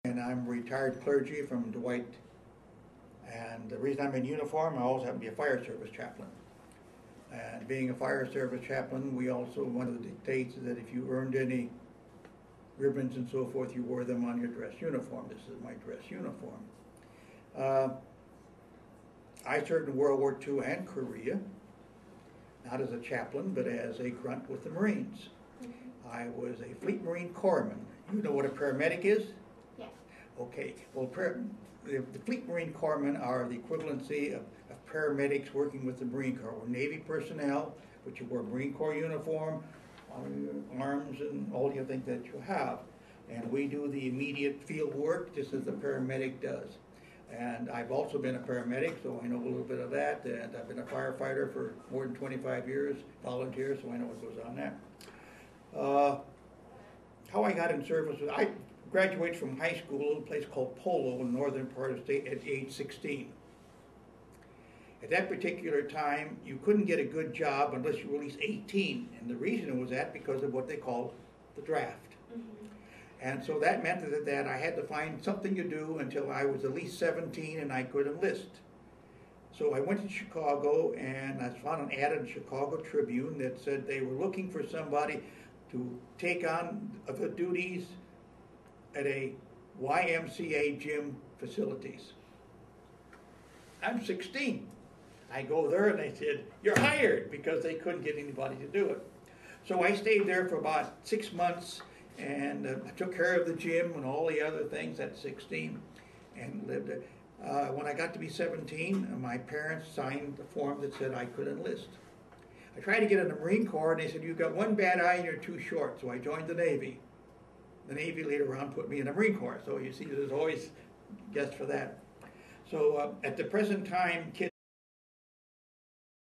And I'm retired clergy from Dwight. And the reason I'm in uniform, I also happen to be a fire service chaplain. And being a fire service chaplain, we also, one of the dictates is that if you earned any ribbons and so forth, you wore them on your dress uniform. This is my dress uniform. I served in World War II and Korea, not as a chaplain, but as a grunt with the Marines. I was a Fleet Marine Corpsman. You know what a paramedic is? Yes. Okay. Well, the Fleet Marine Corpsmen are the equivalency of paramedics working with the Marine Corps. We're Navy personnel, but you wear Marine Corps uniform, arms, and all the things that you have. And we do the immediate field work just as the paramedic does. And I've also been a paramedic, so I know a little bit of that. And I've been a firefighter for more than 25 years, volunteer, so I know what goes on there. How I got in service was I graduated from high school, a little place called Polo in the northern part of the state at age 16. At that particular time, you couldn't get a good job unless you were at least 18. And the reason was that because of what they called the draft. And so that meant that I had to find something to do until I was at least 17 and I could enlist. So I went to Chicago and I found an ad in the Chicago Tribune that said they were looking for somebody to take on the duties at a YMCA gym facilities. I'm 16. I go there and they said, "You're hired," because they couldn't get anybody to do it. So I stayed there for about 6 months and I took care of the gym and all the other things at 16 and lived there. When I got to be 17, my parents signed the form that said I could enlist. I tried to get in the Marine Corps and they said, "You've got one bad eye and you're too short." So I joined the Navy. The Navy later on put me in the Marine Corps. So you see, there's always guess for that. So at the present time, kids